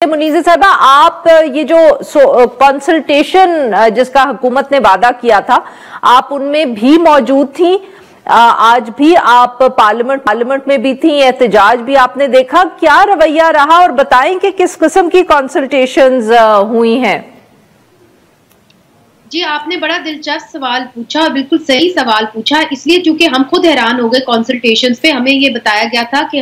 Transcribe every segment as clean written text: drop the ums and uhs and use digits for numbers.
मुनीज़ा साहबा, आप ये जो कंसल्टेशन जिसका हुकूमत ने वादा किया था, आप उनमें भी मौजूद थी। आज भी आप पार्लियामेंट में भी थी, एहतजाज भी आपने देखा। क्या रवैया रहा और बताएं कि किस किस्म की कंसल्टेशंस हुई हैं? जी, आपने बड़ा दिलचस्प सवाल पूछा और बिल्कुल सही सवाल पूछा, इसलिए चूंकि हम खुद हैरान हो गए कंसल्टेशंस पे। हमें ये बताया गया था कि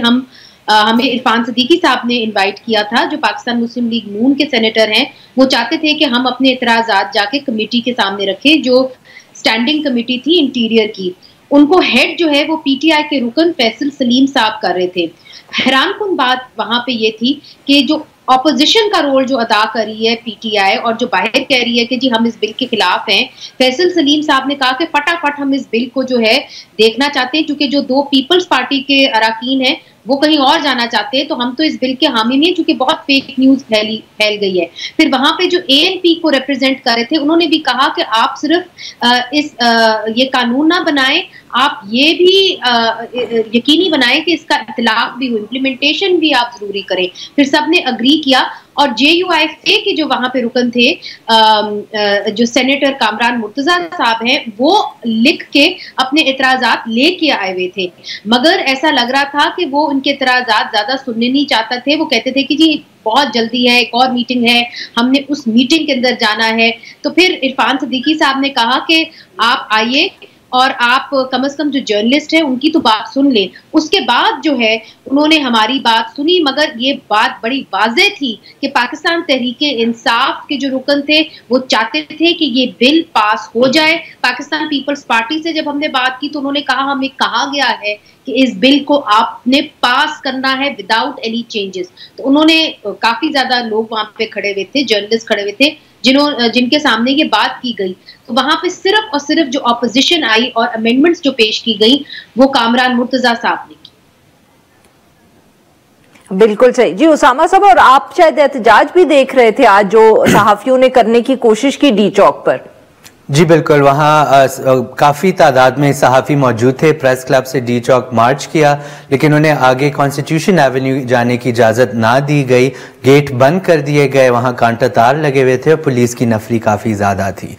हमें इरफान सिद्दीकी साहब ने इनवाइट किया था, जो पाकिस्तान मुस्लिम लीग नून के सेनेटर हैं। वो चाहते थे कि हम अपने इतराज़ात जाके कमेटी के सामने रखें, जो स्टैंडिंग कमेटी थी इंटीरियर की। उनको हेड जो है वो पीटीआई के रुकन फैसल सलीम साहब कर रहे थे। हैरानकुन बात वहां पे ये थी कि जो ऑपोजिशन का रोल जो अदा कर रही है पीटीआई और जो बाहर कह रही है कि जी हम इस बिल के खिलाफ हैं, फैसल सलीम साहब ने कहा कि फटाफट हम इस बिल को जो है देखना चाहते हैं, क्योंकि जो दो पीपल्स पार्टी के अरकान हैं वो कहीं और जाना चाहते हैं, तो हम तो इस बिल के हामी नहीं है, क्योंकि बहुत फेक न्यूज फैल गई है। फिर वहां पे जो एएनपी को रिप्रेजेंट कर रहे थे, उन्होंने भी कहा कि आप सिर्फ ये कानून ना बनाएं, आप ये भी यकीनी बनाएं कि इसका इतलाक भी हो, इम्प्लीमेंटेशन भी आप जरूरी करें। फिर सबने अग्री किया और JUIFA के जो वहां पे रुकन थे, जो सेनेटर कामरान मुर्तजा साहब हैं, वो लिख के अपने इतराजात लेके आए हुए थे। मगर ऐसा लग रहा था कि वो उनके इतराजात ज्यादा सुनने नहीं चाहते थे। वो कहते थे कि जी बहुत जल्दी है, एक और मीटिंग है, हमने उस मीटिंग के अंदर जाना है। तो फिर इरफान सिद्दीकी साहब ने कहा कि आप आइए और आप कम से कम जो जर्नलिस्ट हैं उनकी तो बात सुन लें। उसके बाद जो है उन्होंने हमारी बात सुनी, मगर ये बात बड़ी वाज़ेह थी कि पाकिस्तान तहरीके इंसाफ के जो रुकन थे वो चाहते थे कि ये बिल पास हो जाए। पाकिस्तान पीपल्स पार्टी से जब हमने बात की तो उन्होंने कहा हमें कहा गया है कि इस बिल को आपने पास करना है विदाउट एनी चेंजेस। तो उन्होंने काफी ज्यादा लोग वहां पे खड़े हुए थे, जर्नलिस्ट खड़े हुए थे, जिनके सामने ये बात की गई। तो वहां पे सिर्फ और सिर्फ जो ऑपोजिशन आई और अमेंडमेंट्स जो पेश की गई वो कामरान मुर्तजा साहब ने की। बिल्कुल सही जी उसामा साहब, और आप शायद एहतजाज भी देख रहे थे आज जो सहाफियों ने करने की कोशिश की डी चौक पर। जी बिल्कुल, वहाँ काफ़ी तादाद में सहाफ़ी मौजूद थे। प्रेस क्लब से डी चौक मार्च किया, लेकिन उन्हें आगे कॉन्स्टिट्यूशन एवेन्यू जाने की इजाज़त ना दी गई। गेट बंद कर दिए गए, वहाँ कांटा तार लगे हुए थे और पुलिस की नफरी काफ़ी ज़्यादा थी।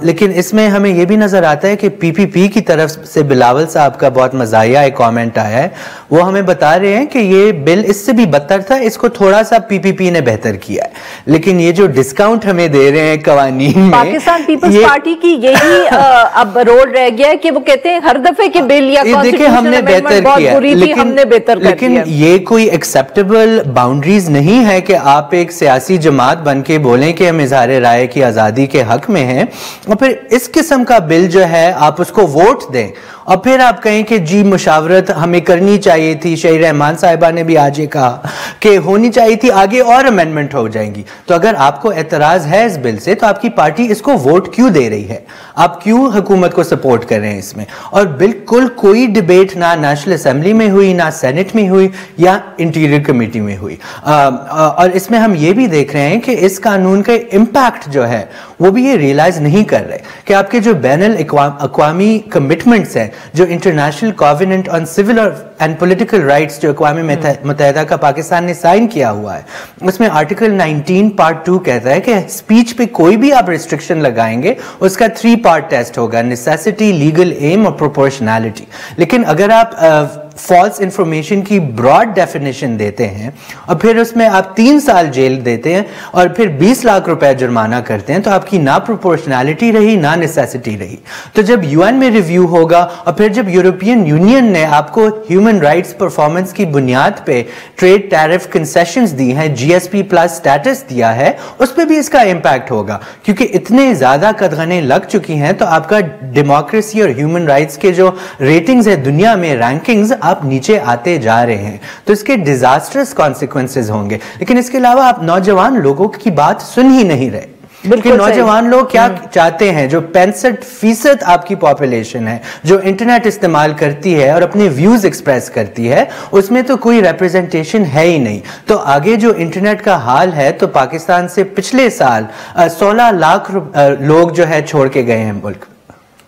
लेकिन इसमें हमें यह भी नज़र आता है कि PPP की तरफ से बिलावल साहब का बहुत मज़ाहिया एक कॉमेंट आया है। वो हमें बता रहे हैं कि ये बिल इससे भी बदतर था, इसको थोड़ा सा PPP ने बेहतर किया है। लेकिन ये जो डिस्काउंट हमें दे रहे हैं कवानीन में, पाकिस्तान पीपल्स पार्टी की यही अब रोल रह गया है कि वो कहते हैं हर दफे के बिल या देखिए हमने बेहतर किया, लेकिन ये कोई एक्सेप्टेबल बाउंड्रीज नहीं है कि आप एक सियासी जमात बन के बोलें कि हम इजहार राय की आज़ादी के हक में हैं और फिर इस किस्म का बिल जो है आप उसको वोट दें और फिर आप कहें कि जी मुशावरत हमें करनी चाहिए थी। शहीद रहमान साहिबा ने भी आज ये कहा कि होनी चाहिए थी, आगे और अमेंडमेंट हो जाएंगी। तो अगर आपको एतराज है इस बिल से तो आपकी पार्टी इसको वोट क्यों दे रही है, आप क्यों हुकूमत को सपोर्ट कर रहे हैं इसमें? और बिल्कुल कोई डिबेट ना नेशनल असेंबली में हुई, ना सेनेट में हुई या इंटीरियर कमेटी में हुई। और इसमें हम ये भी देख रहे हैं कि इस कानून का इम्पैक्ट जो है वो भी ये रियलाइज नहीं कर रहे कि आपके जो बैनुल अक़वामी कमिटमेंट्स हैं, जो international covenant on civil and political rights जो अक़वाम मुत्तहिदा का पाकिस्तान ने साइन किया हुआ है, उसमें आर्टिकल 19 पार्ट 2 कहता है कि स्पीच पे कोई भी आप रिस्ट्रिक्शन लगाएंगे उसका 3 पार्ट टेस्ट होगा, नेसेसिटी, लीगल एम और प्रोपोर्शनैलिटी। लेकिन अगर आप फॉल्स इंफॉर्मेशन की ब्रॉड डेफिनेशन देते हैं और फिर उसमें आप 3 साल जेल देते हैं और फिर 20 लाख रुपए जुर्माना करते हैं, तो आपकी ना प्रोपोर्शनैलिटी रही ना नेसेसिटी रही। तो जब UN में रिव्यू होगा और फिर जब यूरोपियन यूनियन ने आपको ह्यूमन राइट्स परफॉर्मेंस की बुनियाद पे ट्रेड टैरिफ कंसेशंस दी हैं, GSP प्लस स्टेटस दिया है, उस पर भी इसका इम्पैक्ट होगा, क्योंकि इतने ज्यादा कदगने लग चुकी हैं। तो आपका डेमोक्रेसी और ह्यूमन राइट्स के जो रेटिंग्स है दुनिया में, रैंकिंग्स, आप नीचे आते जा रहे हैं। तो इसके डिजास्टर्स कॉन्सिक्वेंसेस होंगे। लेकिन इसके अलावा आप नौजवान लोगों की बात सुन ही नहीं रहे। बिल्कुल, नौजवान लोग क्या चाहते हैं? जो 65% आपकी पॉपुलेशन है जो इंटरनेट इस्तेमाल करती है और अपने व्यूज एक्सप्रेस करती है, उसमें तो कोई रिप्रेजेंटेशन है ही नहीं। तो आगे जो इंटरनेट का हाल है, तो पाकिस्तान से पिछले साल 16 लाख लोग जो है छोड़ के गए हैं मुल्क।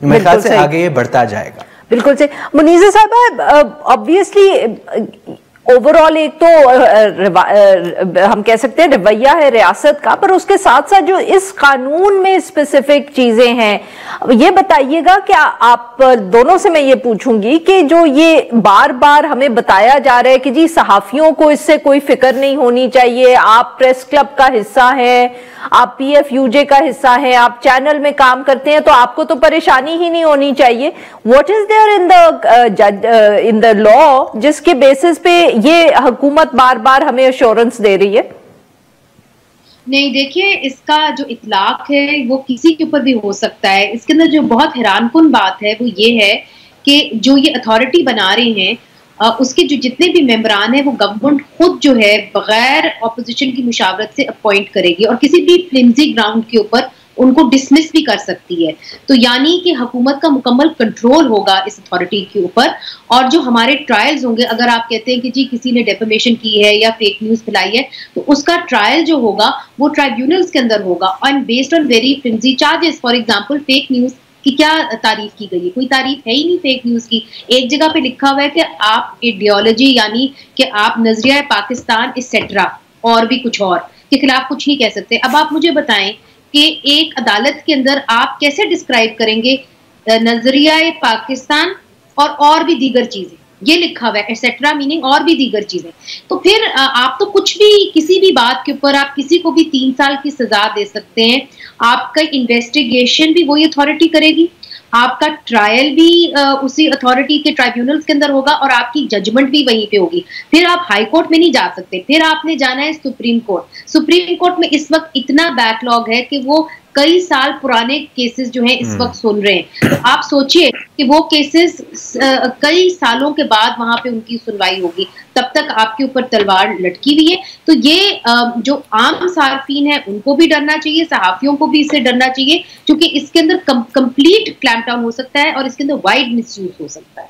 मेरे ख्याल से आगे ये बढ़ता जाएगा। बिल्कुल से मुनीज़ा साहब, ऑब्वियसली ओवरऑल एक तो हम कह सकते हैं रवैया है रियासत का, पर उसके साथ साथ जो इस कानून में स्पेसिफिक चीजें हैं, ये बताइएगा कि आप दोनों से मैं ये पूछूंगी कि जो ये बार बार हमें बताया जा रहा है कि जी सहाफियों को इससे कोई फिक्र नहीं होनी चाहिए, आप प्रेस क्लब का हिस्सा हैं, आप PFUJ का हिस्सा हैं, आप चैनल में काम करते हैं, तो आपको तो परेशानी ही नहीं होनी चाहिए। What is there in the law जिसके बेसिस पे ये हुकूमत बार बार हमें अश्योरेंस दे रही है? नहीं, देखिए, इसका जो इतलाक है वो किसी के ऊपर भी हो सकता है। इसके अंदर जो बहुत हैरानकुन बात है वो ये है कि जो ये अथॉरिटी बना रहे हैं उसके जो जितने भी मेंबरान हैं वो गवर्नमेंट खुद जो है बगैर ऑपोजिशन की मुशावरत से अपॉइंट करेगी और किसी भी फ्लिमजी ग्राउंड के ऊपर उनको डिसमिस भी कर सकती है। तो यानी कि हुकूमत का मुकम्मल कंट्रोल होगा इस अथॉरिटी के ऊपर। और जो हमारे ट्रायल्स होंगे, अगर आप कहते हैं कि जी किसी ने डेफेमेशन की है या फेक न्यूज़ फैलाई है, तो उसका ट्रायल जो होगा वो ट्राइब्यूनल्स के अंदर होगा and based on very flimsy charges. For example, fake news की क्या तारीफ की गई है? कोई तारीफ है ही नहीं फेक न्यूज़ की। एक जगह पे लिखा हुआ है कि आप आइडियोलॉजी यानी कि आप नजरिया पाकिस्तान एक्सेट्रा और भी कुछ और के खिलाफ कुछ नहीं कह सकते। अब आप मुझे बताएं कि एक अदालत के अंदर आप कैसे डिस्क्राइब करेंगे नजरिया पाकिस्तान और भी दीगर चीजें? ये लिखा हुआ है एक्सेट्रा मीनिंग और भी दीगर चीजें। तो फिर आप तो कुछ भी किसी भी बात के ऊपर आप किसी को भी 3 साल की सजा दे सकते हैं। आपका इन्वेस्टिगेशन भी वही अथॉरिटी करेगी, आपका ट्रायल भी उसी अथॉरिटी के ट्राइब्यूनल्स के अंदर होगा और आपकी जजमेंट भी वहीं पे होगी। फिर आप हाई कोर्ट में नहीं जा सकते, फिर आपने जाना है सुप्रीम कोर्ट। सुप्रीम कोर्ट में इस वक्त इतना बैकलॉग है कि वो कई साल पुराने केसेस जो हैं इस वक्त सुन रहे हैं। तो आप सोचिए कि वो केसेस कई सालों के बाद वहां पे उनकी सुनवाई होगी, तब तक आपके ऊपर तलवार लटकी हुई है। तो ये जो आम सार्फिन है उनको भी डरना चाहिए, सहाफियों को भी इससे डरना चाहिए, क्योंकि इसके अंदर कंप्लीट क्लैम्प डाउन हो सकता है और इसके अंदर वाइड मिसयूज हो सकता है।